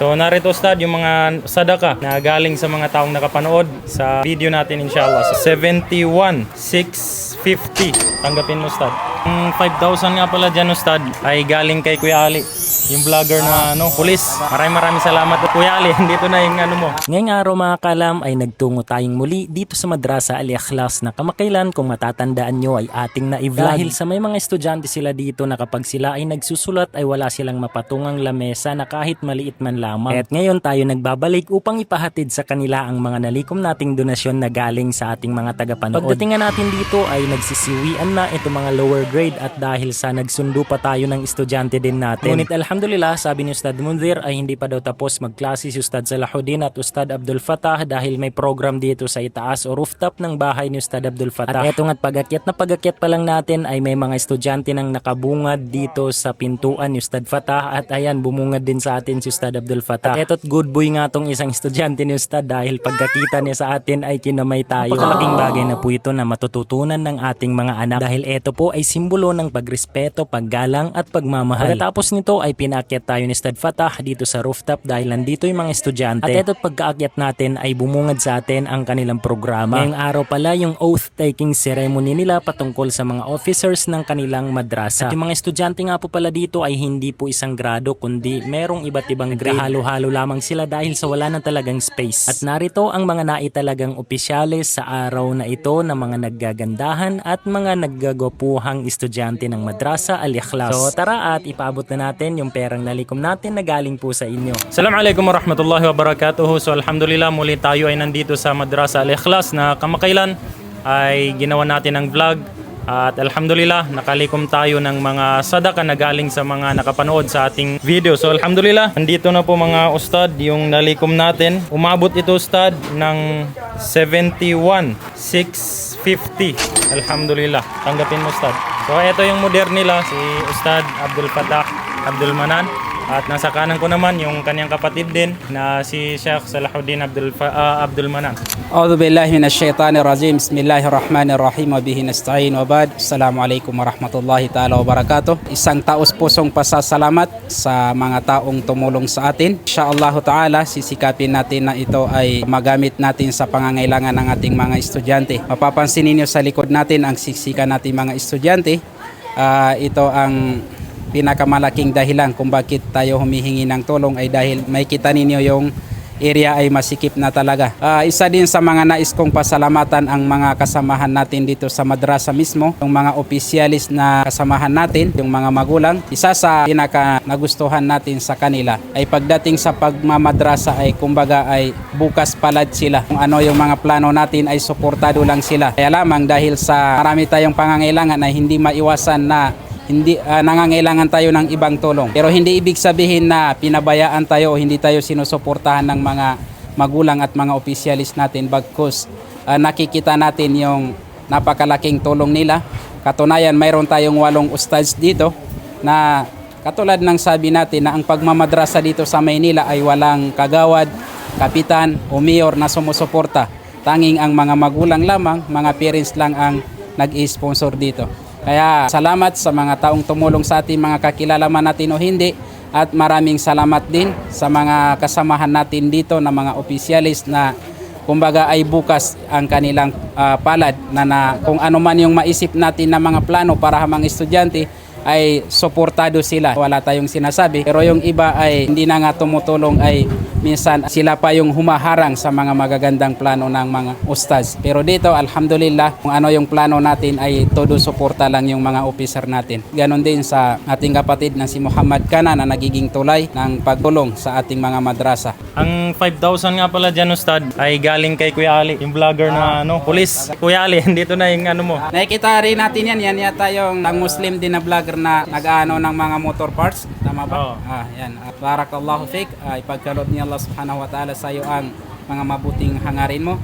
So narito Ustad yung mga sadaka na galing sa mga taong nakapanood sa video natin inshallah. So 71,650 tanggapin mo Ustad. Ang 5,000 nga pala dyan Ustad ay galing kay Kuya Ali, yung vlogger na pulis. Maraming salamat Kuya Ali. Dito na yung mo. Ngayong araw mga kalam ay nagtungo tayong muli dito sa Madrasa Al-Ikhlas na kamakailan kung matatandaan nyo ay ating na-vlog. Dahil sa may mga estudyante sila dito na kapag sila ay nagsusulat ay wala silang mapatungang lamesa na kahit maliit man lamang. At ngayon tayo nagbabalik upang ipahatid sa kanila ang mga nalikom nating donasyon na galing sa ating mga tagapanood. Pagdating natin dito ay nagsisiwian na ito mga lower grade at dahil sa nagsundo pa tayo ng estudyante din natin. Ngunit alhamdulillah sabi ni Ustad Munzir ay hindi pa daw tapos magklase si Ustad Salahuddin at Ustad Abdul Fatah dahil may program dito sa itaas o rooftop ng bahay ni Ustad Abdul Fatah. At eto nga't pag-akyat pa lang natin ay may mga estudyante nang nakabungad dito sa pintuan ni Ustad Fatah at ayan bumungad din sa atin si Ustad Abdul Fatah. At eto't good boy nga tong isang estudyante ni Ustad dahil pagkakita niya sa atin ay kinamay tayo. Napakalaking bagay na po ito na matututunan ng ating mga anak dahil eto po ay simbolo ng pagrespeto, paggalang at pagmamahal. Pagkatapos nito ay pinaakyat tayo ni Ustad Fatah dito sa rooftop dahil nandito yung mga estudyante. At eto't pagkaakyat natin ay bumungad sa atin ang kanilang programa. Ngayong araw pala yung oath-taking ceremony nila patungkol sa mga officers ng kanilang madrasa. At yung mga estudyante nga po pala dito ay hindi po isang grado kundi merong iba't ibang grade. Halo-halo lamang sila dahil sa wala na talagang space. At narito ang mga naitalagang opisyales sa araw na ito na mga naggagandahan at mga naggagwapuhang estudyante ng Madrasa Al-Ikhlas. So tara at ipaabot na natin yung perang nalikom natin na galing po sa inyo. Assalamualaikum warahmatullahi wabarakatuh. So alhamdulillah muli tayo ay nandito sa Madrasa Al-Ikhlas na kamakailan ay ginawa natin ang vlog. At alhamdulillah nakalikom tayo ng mga sadaka na galing sa mga nakapanood sa ating video. So alhamdulillah nandito na po mga ustad yung nalikom natin. Umabot ito ustad ng 71,650. Alhamdulillah. Tanggapin mo ustad. So ito yung modern nila si Ustad Abdul Fatah Abdul Manan. At nasa kanan ko naman yung kanyang kapatid din na si Sheikh Salahuddin Abdul Manan. A'udzu billahi minasyaitonir rajim. Bismillahirrahmanirrahim. Wa bihi nasta'in wa ba'd. Assalamualaikum warahmatullahi taala wabarakatuh. Isang taos-pusong pasasalamat sa mga taong tumulong sa atin. Insyaallah taala sisikapin natin na ito ay magamit natin sa pangangailangan ng ating mga estudyante. Mapapansin niyo sa likod natin ang siksikan nating mga estudyante. Ito ang pinakamalaking dahilan kung bakit tayo humihingi ng tulong ay dahil may kita ninyo yung area ay masikip na talaga. Isa din sa mga nais kong pasalamatan ang mga kasamahan natin dito sa madrasa mismo, yung mga opisyalis na kasamahan natin, yung mga magulang. Isa sa pinaka nagustuhan natin sa kanila ay pagdating sa pagmamadrasa ay kumbaga ay bukas palad sila. Kung ano yung mga plano natin ay suportado lang sila. Kaya lamang dahil sa marami tayong pangangailangan ay hindi maiwasan na nangangailangan tayo ng ibang tulong. Pero hindi ibig sabihin na pinabayaan tayo o hindi tayo sinusuportahan ng mga magulang at mga opisyalis natin bagkus nakikita natin yung napakalaking tulong nila. Katunayan, mayroon tayong 8 ustads dito na katulad ng sabi natin na ang pagmamadrasa dito sa Maynila ay walang kagawad, kapitan o mayor na sumusuporta. Tanging ang mga magulang lamang, mga parents lang ang nag-i-sponsor dito. Kaya salamat sa mga taong tumulong sa ating mga kakilala man natin o hindi at maraming salamat din sa mga kasamahan natin dito na mga opisyalis na kumbaga ay bukas ang kanilang palad na kung ano man yung maisip natin na mga plano para mga estudyante ay suportado sila. Wala tayong sinasabi pero yung iba ay hindi na nga tumutulong ay minsan sila pa yung humaharang sa mga magagandang plano ng mga ustaz. Pero dito alhamdulillah kung ano yung plano natin ay todo suporta lang yung mga officer natin. Ganon din sa ating kapatid na si Muhammad Kana na nagiging tulay ng pagtulong sa ating mga madrasa. Ang 5,000 nga pala dyan ustad ay galing kay Kuya Ali, yung vlogger na pulis. Kuya Ali, dito na yung mo. Nakikita rin natin yan yata yung Muslim din na vlogger na nag-ano ng mga motor parts. Tama ba? Yan. Barakallahu fik. Ipagkaloob niya Allah subhanahu wa ta'ala sa iyo ang mga mabuting hangarin mo.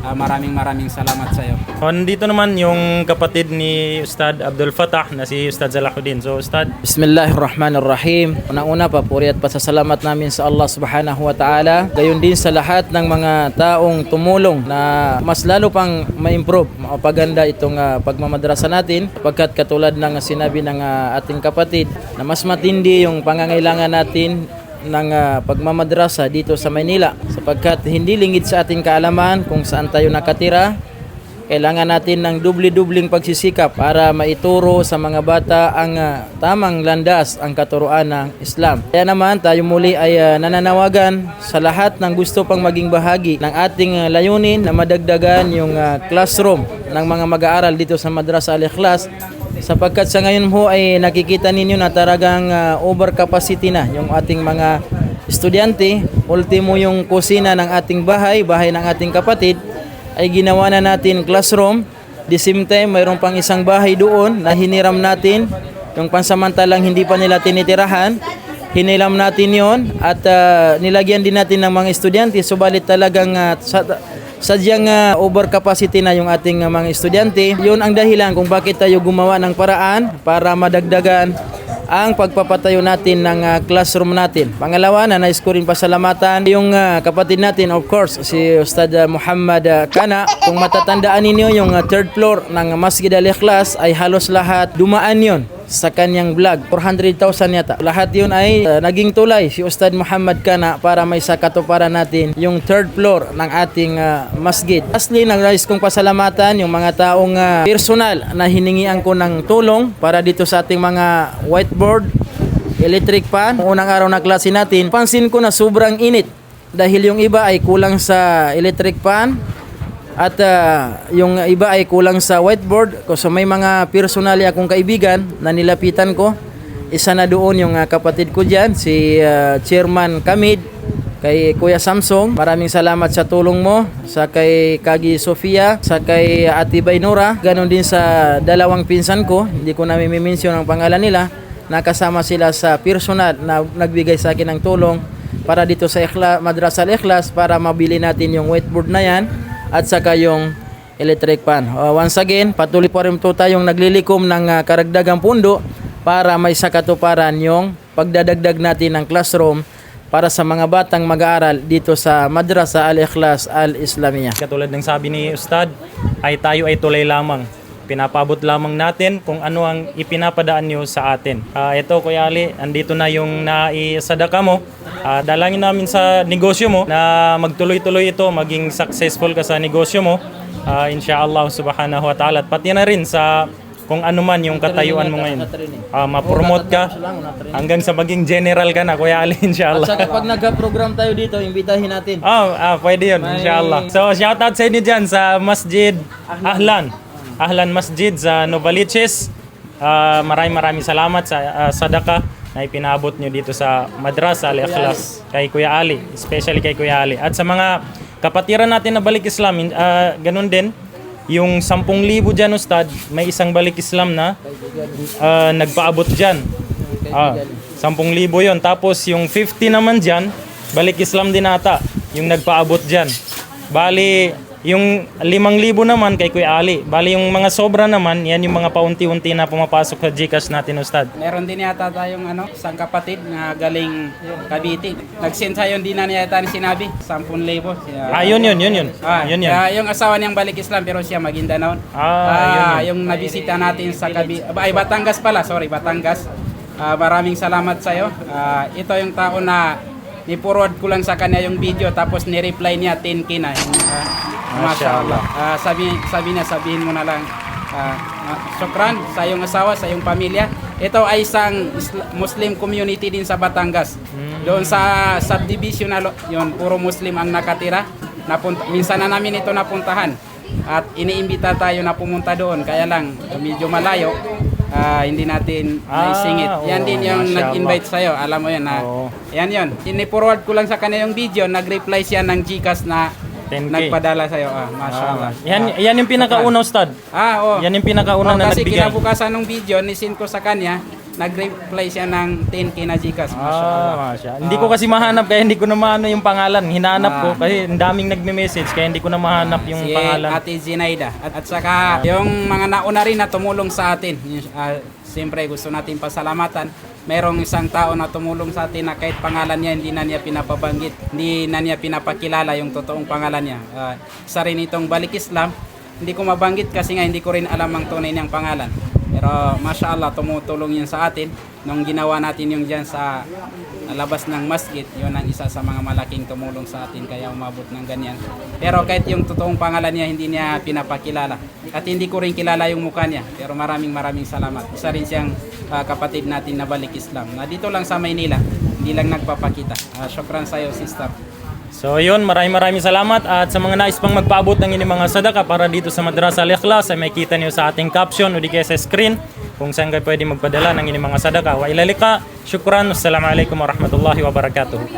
Maraming salamat sa iyo. Nandito naman yung kapatid ni Ustad Abdul Fatah na si Ustad Salahuddin. So Ustad, Bismillahirrahmanirrahim. Una-una papuri at pasasalamat namin sa Allah subhanahu wa ta'ala. Gayon din sa lahat ng mga taong tumulong na mas lalo pang ma-improve, mapaganda itong pagmamadrasa natin. Pagkat katulad ng sinabi ng ating kapatid na mas matindi yung pangangailangan natin ng pagmamadrasa dito sa Maynila sapagkat hindi lingid sa ating kaalaman kung saan tayo nakatira. Kailangan natin ng dubli-dubling pagsisikap para maituro sa mga bata ang tamang landas, ang katuruan ng Islam. Kaya naman tayo muli ay nananawagan sa lahat ng gusto pang maging bahagi ng ating layunin na madagdagan yung classroom ng mga mag-aaral dito sa Madrasa Al-Ikhlas sapagkat sa ngayon ho ay nakikita ninyo na talagang overcapacity na yung ating mga estudyante. Ultimo yung kusina ng ating bahay ng ating kapatid ay ginawa na natin classroom. The same time, mayroon pang isang bahay doon na hiniram natin. Yung pansamantalang hindi pa nila tinitirahan, hiniram natin yon at nilagyan din natin ng mga estudyante. Subalit talagang sadyang overcapacity na yung ating mga estudyante. Yun ang dahilan kung bakit tayo gumawa ng paraan para madagdagan ang pagpapatayo natin ng classroom natin. Pangalawa, na nais ko rin pasalamatan yung kapatid natin, of course, si Ustad Muhammad Kana. Kung matatandaan ninyo, yung third floor ng Masjid Al-Ikhlas ay halos lahat dumaan yon sa kanyang vlog. 400,000 yata. Lahat yun ay naging tulay si Ustad Muhammad Kana para may sakatuparan natin yung third floor ng ating masjid. Lastly, nais kong pasalamatan yung mga taong personal na hiningian ko ng tulong para dito sa ating mga whiteboard, electric fan. Unang araw na klase natin, pansin ko na sobrang init dahil yung iba ay kulang sa electric fan at yung iba ay kulang sa whiteboard. So may mga personally akong kaibigan na nilapitan ko. Isa na doon yung kapatid ko dyan, si Chairman Kamid, kay Kuya Samsung. Maraming salamat sa tulong mo, sa kay Kagi Sofia, sa kay Ate Baynura. Ganon din sa dalawang pinsan ko, hindi ko na mimimension ang pangalan nila. Nakasama sila sa personal na nagbigay sa akin ng tulong para dito sa Madrasa Al-Ikhlas para mabili natin yung whiteboard na yan at saka yung electric fan. Once again, patuloy pa rin po tayong naglilikom ng karagdagang pundo para may sakatuparan yung pagdadagdag natin ng classroom para sa mga batang mag-aaral dito sa Madrasa Al-Ikhlas Al-Islamiyah. Katulad ng sabi ni Ustad, ay tayo ay tulay lamang. Pinapabot lamang natin kung ano ang ipinapadaan nyo sa atin. Ito Kuya Ali, andito na yung naisadaka mo. Dalangin namin sa negosyo mo na magtuloy-tuloy ito, maging successful ka sa negosyo mo. Insyaallah subhanahu wa ta'ala. At pati na rin sa kung ano man yung katayuan mo ngayon. Ma-promote ka hanggang sa maging general ka na Kuya Ali, inshallah. At saka pag nagka-program tayo dito, imbitahin natin. Pwede yun, inshallah. So shoutout sa inyo dyan sa Masjid Ahlan Masjid sa Novaliches. Maraming salamat sa sadaka na ipinabot nyo dito sa Madrasa Al-Ikhlas kay Kuya Ali, especially kay Kuya Ali. At sa mga kapatiran natin na balik Islam, ganun din, yung 10,000 dyan Ustad, may isang balik Islam na nagpaabot dyan. 10,000 yun. Tapos yung 50 naman dyan, balik Islam din ata, yung nagpaabot dyan. Bali, yung 5,000 naman kay Kuya Ali. Bali yung mga sobra naman, yan yung mga paunti-unti na pumapasok sa GCash natin, Ustad. Meron din yata tayong isang kapatid na galing Cavite. Nag-send sa'yo, hindi na niya yata sinabi, 10,000. Yun. Yun. Yung asawa niyang balik Islam pero siya Maguindanao. Yun. Yung nabisita natin sa Cavite, Batangas pala, Batangas. Maraming salamat sa'yo. Ito yung tao na ni-forward ko lang sa kanya yung video tapos ni-reply niya 10K na. Mashallah. Sabihin mo na lang syukran sa iyong asawa, sa iyong pamilya. Ito ay isang Muslim community din sa Batangas. Doon sa subdivision na yun, puro Muslim ang nakatira. Minsan na namin ito napuntahan at iniimbita tayo na pumunta doon. Kaya lang medyo malayo. Hindi natin naisingit. Yan din yung nag-invite sa'yo. Alam mo yan na. Yan yun. Ini-forward ko lang sa kanya yung video. Nag-reply siya ng GCash na 10K. nagpadala sa'yo. Mashallah. Yan yung pinakauna, Ustad. Oo. Yan yung pinakauna na kasi nagbigay. kinabukasan ng video, nisin ko sa kanya, nag-reply siya ng 10K na GCash. Mashallah. Hindi ko kasi mahanap kaya hindi ko na maano yung pangalan. Hinahanap ko kasi ang daming nagme-message kaya hindi ko na mahanap yung Si pangalan. Ate Zinaida. At saka yung mga nauna rin na tumulong sa atin. Siyempre gusto natin pasalamatan. Merong isang tao na tumulong sa atin na kahit pangalan niya hindi na niya pinapabanggit, hindi na niya pinapakilala yung totoong pangalan niya. Isa rin itong Balik Islam. Hindi ko mabanggit kasi nga hindi ko rin alam ang tunay niyang pangalan. Pero mashallah tumutulong yun sa atin nung ginawa natin yung dyan sa labas ng masjid, yun ang isa sa mga malaking tumulong sa atin kaya umabot ng ganyan. Pero kahit yung totoong pangalan niya, hindi niya pinapakilala. At hindi ko rin kilala yung mukha niya. Pero maraming salamat. Isa rin siyang kapatid natin na balik Islam. Na dito lang sa Maynila, hindi lang nagpapakita. Syukran sa iyo, sister. So yun, maraming salamat at sa mga nais pang magpaabot ng inyong mga sadaka para dito sa Madrasa Al-Ikhlas ay makita niyo sa ating caption o di kaya sa screen kung saan kayo pwede magpadala ng inyong mga sadaka. Wa ilalika, syukran, wassalamualaikum warahmatullahi wabarakatuh.